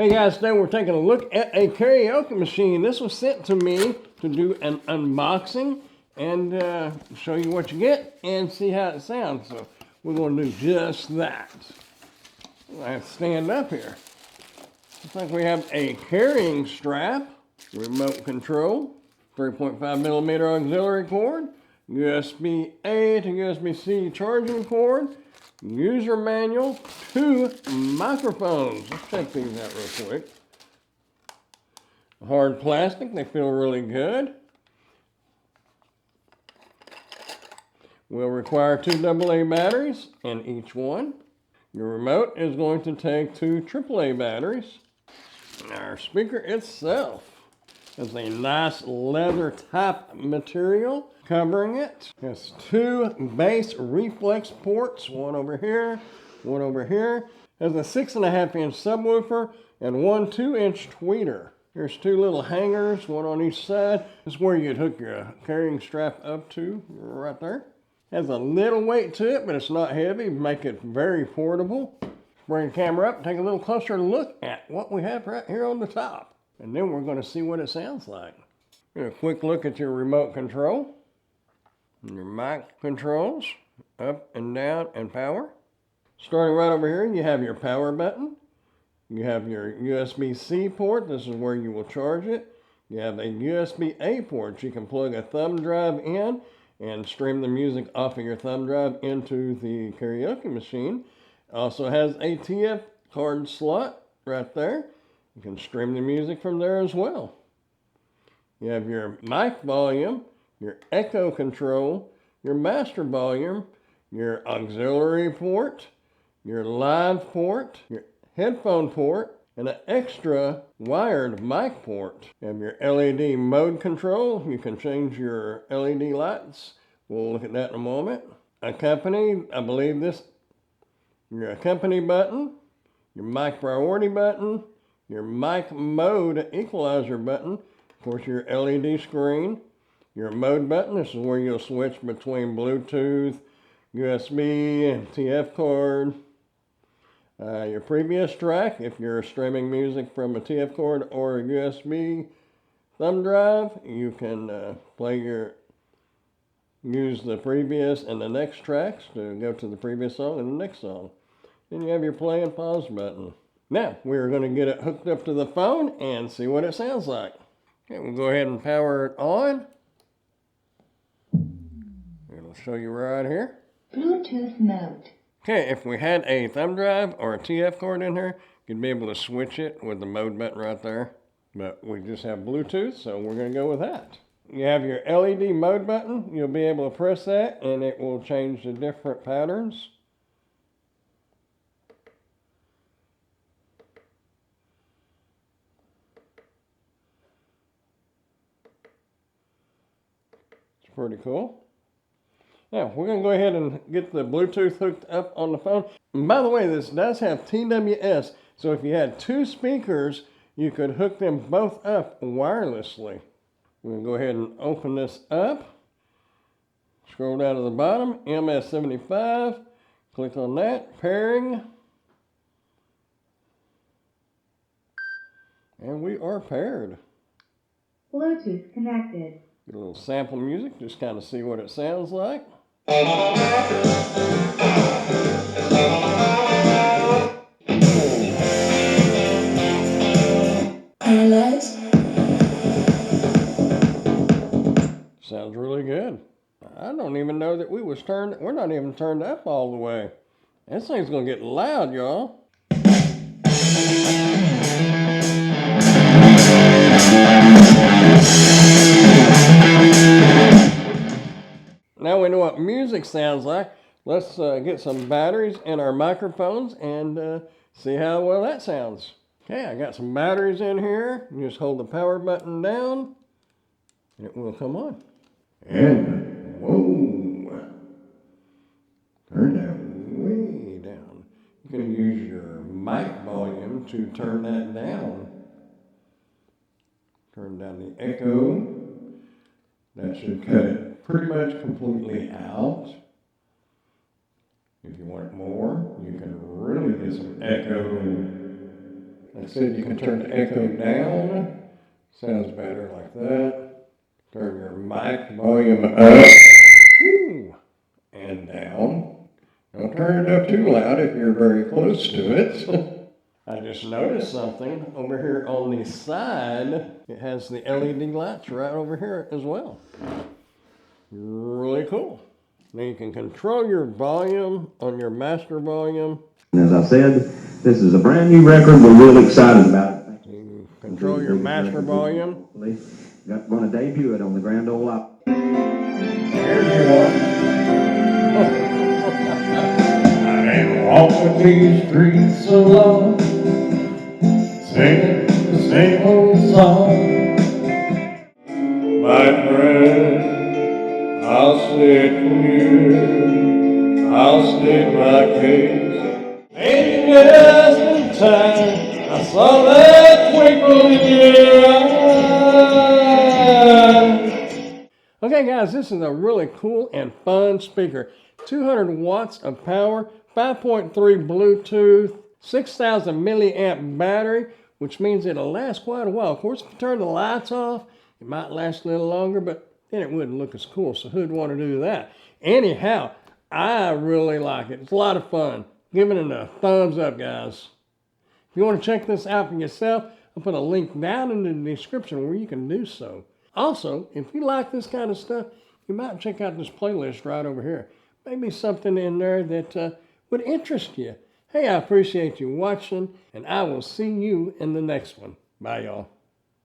Hey guys, today we're taking a look at a karaoke machine. This was sent to me to do an unboxing and show you what you get and see how it sounds. So we're going to do just that. I have to stand up here. Looks like we have a carrying strap, remote control, 3.5 millimeter auxiliary cord, USB-A to USB-C charging cord, user manual, 2 microphones. Let's check these out real quick. Hard plastic, they feel really good. Will require 2 AA batteries in each one. Your remote is going to take 2 AAA batteries. Our speaker itself has a nice leather type material covering it. It has 2 bass reflex ports, one over here, one over here. It has a 6.5-inch subwoofer and 1 2-inch tweeter. There's 2 little hangers, one on each side. This is where you'd hook your carrying strap up to, right there. Has a little weight to it, but it's not heavy, make it very portable. Bring the camera up and take a little closer look at what we have right here on the top. And then we're going to see what it sounds like. Get a quick look at your remote control. Your mic controls, up and down and power. Starting right over here, you have your power button. You have your USB-C port. This is where you will charge it. You have a USB-A port. You can plug a thumb drive in and stream the music off of your thumb drive into the karaoke machine. Also has a TF card slot right there. You can stream the music from there as well. You have your mic volume, your echo control, your master volume, your auxiliary port, your live port, your headphone port, and an extra wired mic port. You have your LED mode control. You can change your LED lights. We'll look at that in a moment. Accompany, I believe this, your accompany button, your mic priority button, your mic mode equalizer button, of course your LED screen, your mode button. This is where you'll switch between Bluetooth, USB, and TF card. Your previous track, if you're streaming music from a TF cord or a USB thumb drive, you can use the previous and the next tracks to go to the previous song and the next song. Then you have your play and pause button. Now, we're going to get it hooked up to the phone and see what it sounds like. Okay, we'll go ahead and power it on. It'll show you right here. Bluetooth mode. Okay, if we had a thumb drive or a TF cord in here, you'd be able to switch it with the mode button right there. But we just have Bluetooth, so we're going to go with that. You have your LED mode button. You'll be able to press that, and it will change the different patterns. It's pretty cool. Now, we're going to go ahead and get the Bluetooth hooked up on the phone. And by the way, this does have TWS, so if you had 2 speakers, you could hook them both up wirelessly. We're going to go ahead and open this up. Scroll down to the bottom, MS75. Click on that, pairing. And we are paired. Bluetooth connected. Get a little sample music, just kind of see what it sounds like. Sounds really good. I don't even know that we're not even turned up all the way. This thing's gonna get loud, y'all. Now we know what music sounds like. Let's get some batteries in our microphones and see how well that sounds. Okay, I got some batteries in here. You just hold the power button down and it will come on. And whoa, turn that way down. You can use your mic volume to turn that down. Turn down the echo. That should cut it pretty much completely out. If you want more, you can really get some echo I said you can turn the echo down. Sounds better like that. Turn your mic volume up. Ooh, and down. Don't turn it up too loud if you're very close to it. I just noticed something over here on the side. It has the LED lights right over here as well. Really cool. Now you can control your volume on your master volume. As I said, this is a brand new record we're really excited about. You control your master volume. Going to debut it on the Grand Ole Opry. There's your one. I've been walking these streets alone, singing the same old song. My friend, I'll state clear, I'll state my case. Maybe just in time, I saw that twinkle in your eye. Okay guys, this is a really cool and fun speaker. 200 watts of power, 5.3 Bluetooth, 6,000 milliamp battery, which means it'll last quite a while. Of course, if you turn the lights off, it might last a little longer, but then it wouldn't look as cool, so who'd want to do that? Anyhow, I really like it. It's a lot of fun. Give it a thumbs up, guys. If you want to check this out for yourself, I'll put a link down in the description where you can do so. Also, if you like this kind of stuff, you might check out this playlist right over here. Maybe something in there that would interest you. Hey, I appreciate you watching, and I will see you in the next one. Bye, y'all.